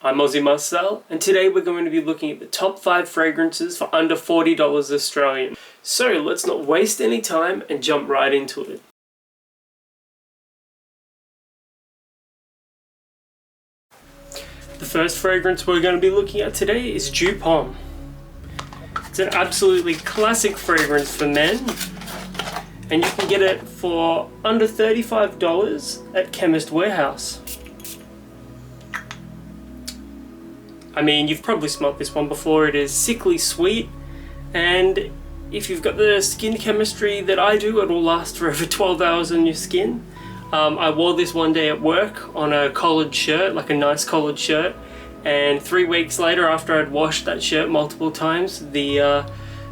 I'm Aussie Marcel, and today we're going to be looking at the top 5 fragrances for under $40 Australian. So let's not waste any time and jump right into it. The first fragrance we're going to be looking at today is Pont. It's an absolutely classic fragrance for men, and you can get it for under $35 at Chemist Warehouse. I mean, you've probably smelled this one before. It is sickly sweet, and if you've got the skin chemistry that I do, it will last for over 12 hours on your skin. I wore this one day at work on a collared shirt, like a nice collared shirt, and 3 weeks later, after I'd washed that shirt multiple times, the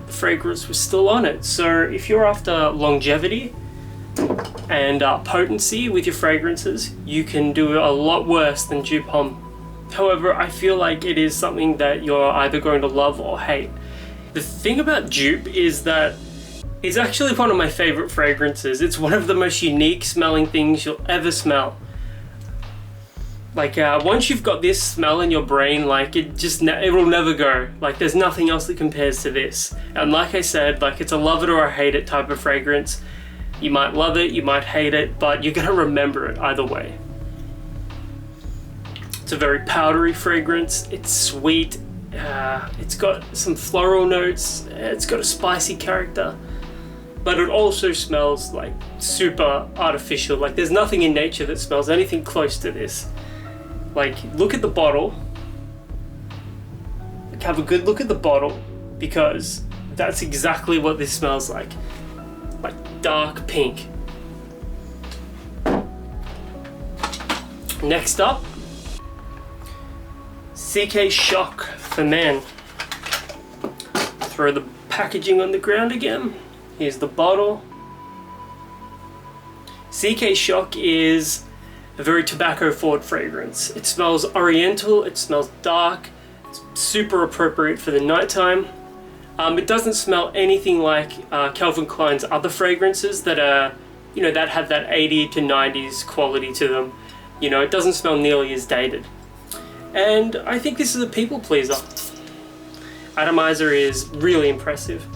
fragrance was still on it. So if you're after longevity and potency with your fragrances, you can do a lot worse than Pont. However, I feel like it is something that you're either going to love or hate. The thing about dupe is that it's actually one of my favorite fragrances. It's one of the most unique smelling things you'll ever smell. Like once you've got this smell in your brain, like it will never go. Like there's nothing else that compares to this. And like I said, like it's a love it or a hate it type of fragrance. You might love it, you might hate it, but you're gonna remember it either way. It's a very powdery fragrance. It's sweet. It's got some floral notes. It's got a spicy character. But it also smells like super artificial. Like there's nothing in nature that smells anything close to this. Like look at the bottle. Like, have a good look at the bottle, because that's exactly what this smells like. Like dark pink. Next up, CK Shock for men. Throw the packaging on the ground again. Here's the bottle. CK Shock is a very tobacco forward fragrance. It smells oriental, it smells dark, it's super appropriate for the nighttime. It doesn't smell anything like Calvin Klein's other fragrances that are, that have that 80 to 90s quality to them. It doesn't smell nearly as dated. And I think this is a people pleaser. Atomizer is really impressive.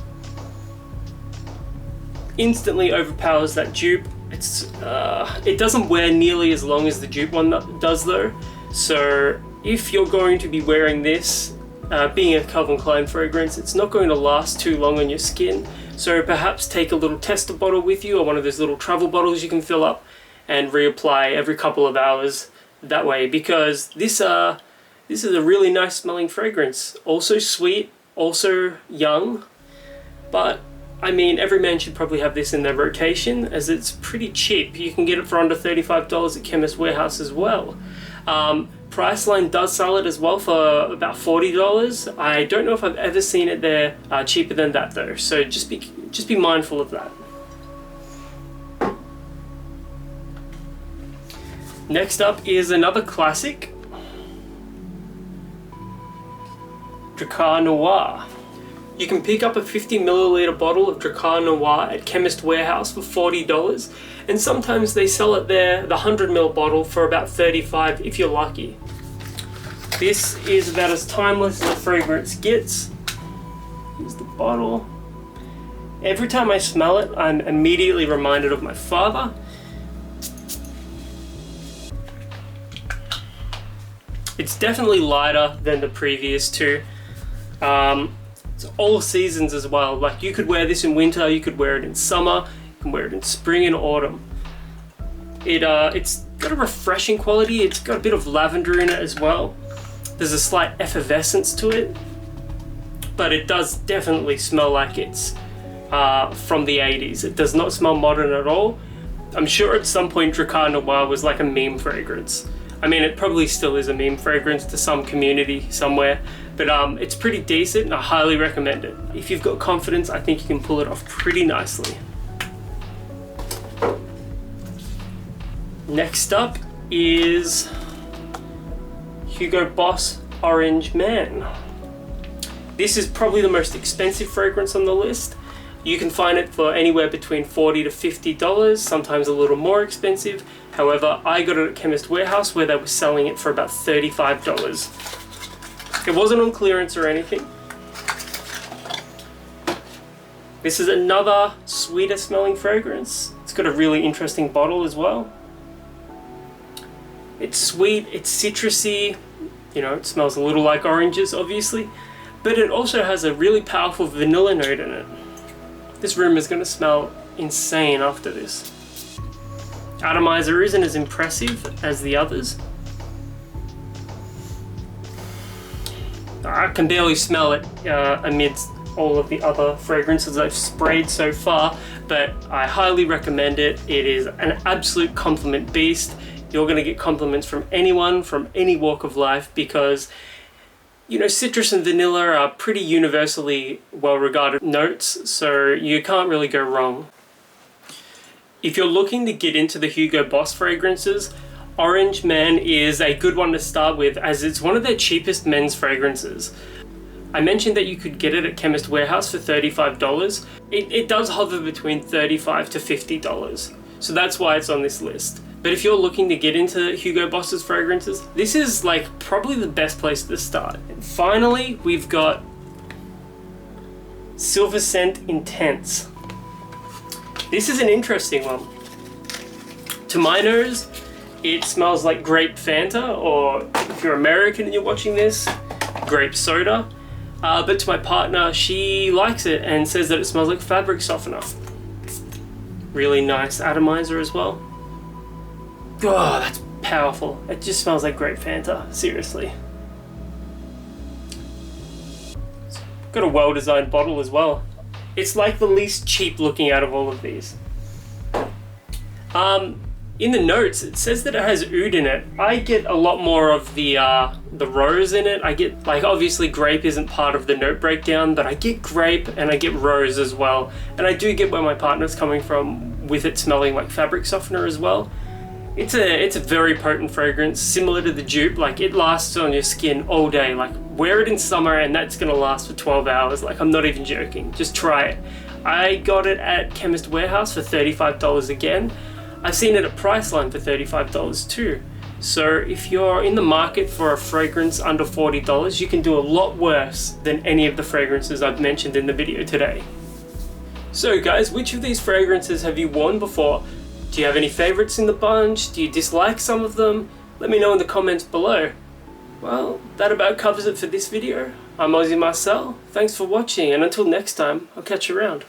Instantly overpowers that dupe. It doesn't wear nearly as long as the dupe one does though. So if you're going to be wearing this, being a Calvin Klein fragrance, it's not going to last too long on your skin. So perhaps take a little tester bottle with you, or one of those little travel bottles you can fill up and reapply every couple of hours that way, because this is a really nice smelling fragrance. Also sweet, also young, but I mean, every man should probably have this in their rotation, as it's pretty cheap. You can get it for under $35 at Chemist Warehouse as well. Priceline does sell it as well for about $40. I don't know if I've ever seen it there cheaper than that though, so just be mindful of that. Next up is another classic, Draka Noir. You can pick up a 50ml bottle of Draka Noir at Chemist Warehouse for $40, and sometimes they sell it there, the 100ml bottle, for about $35 if you're lucky. This is about as timeless as a fragrance gets. Here's the bottle. Every time I smell it, I'm immediately reminded of my father. It's definitely lighter than the previous two. It's all seasons as well. Like you could wear this in winter, you could wear it in summer, you can wear it in spring and autumn. It's got a refreshing quality. It's got a bit of lavender in it as well. There's a slight effervescence to it, but it does definitely smell like it's from the 80s. It does not smell modern at all. I'm sure at some point Draka Noir was like a meme fragrance. I mean, it probably still is a meme fragrance to some community somewhere, but it's pretty decent and I highly recommend it. If you've got confidence, I think you can pull it off pretty nicely. Next up is Hugo Boss Orange Man. This is probably the most expensive fragrance on the list. You can find it for anywhere between $40 to $50, sometimes a little more expensive, However, I got it at Chemist Warehouse where they were selling it for about $35. It wasn't on clearance or anything. This is another sweeter smelling fragrance. It's got a really interesting bottle as well. It's sweet, it's citrusy, you know, it smells a little like oranges obviously, but it also has a really powerful vanilla note in it. This room is going to smell insane after this. Atomizer isn't as impressive as the others. I can barely smell it amidst all of the other fragrances I've sprayed so far, but I highly recommend it. It is an absolute compliment beast. You're going to get compliments from anyone, from any walk of life, because, you know, citrus and vanilla are pretty universally well-regarded notes, so you can't really go wrong. If you're looking to get into the Hugo Boss fragrances, Orange Man is a good one to start with, as it's one of their cheapest men's fragrances. I mentioned that you could get it at Chemist Warehouse for $35. It does hover between $35 to $50, so that's why it's on this list. But if you're looking to get into Hugo Boss's fragrances, this is like probably the best place to start. And finally, we've got Silver Scent Intense. This is an interesting one. To my nose, it smells like grape Fanta, or if you're American and you're watching this, grape soda. But to my partner, she likes it and says that it smells like fabric softener. Really nice atomizer as well. Oh, that's powerful. It just smells like grape Fanta, seriously. Got a well-designed bottle as well. It's like the least cheap looking out of all of these. In the notes, it says that it has oud in it. I get a lot more of the rose in it. I get, like, obviously grape isn't part of the note breakdown, but I get grape and I get rose as well. And I do get where my partner's coming from with it smelling like fabric softener as well. It's a very potent fragrance, similar to the dupe. Like, it lasts on your skin all day. Like, wear it in summer and that's gonna last for 12 hours. Like, I'm not even joking. Just try it. I got it at Chemist Warehouse for $35 again. I've seen it at Priceline for $35 too. So if you're in the market for a fragrance under $40, you can do a lot worse than any of the fragrances I've mentioned in the video today. So guys, which of these fragrances have you worn before? Do you have any favorites in the bunch? Do you dislike some of them? Let me know in the comments below. Well, that about covers it for this video. I'm Aussie Marcel. Thanks for watching, and until next time, I'll catch you around.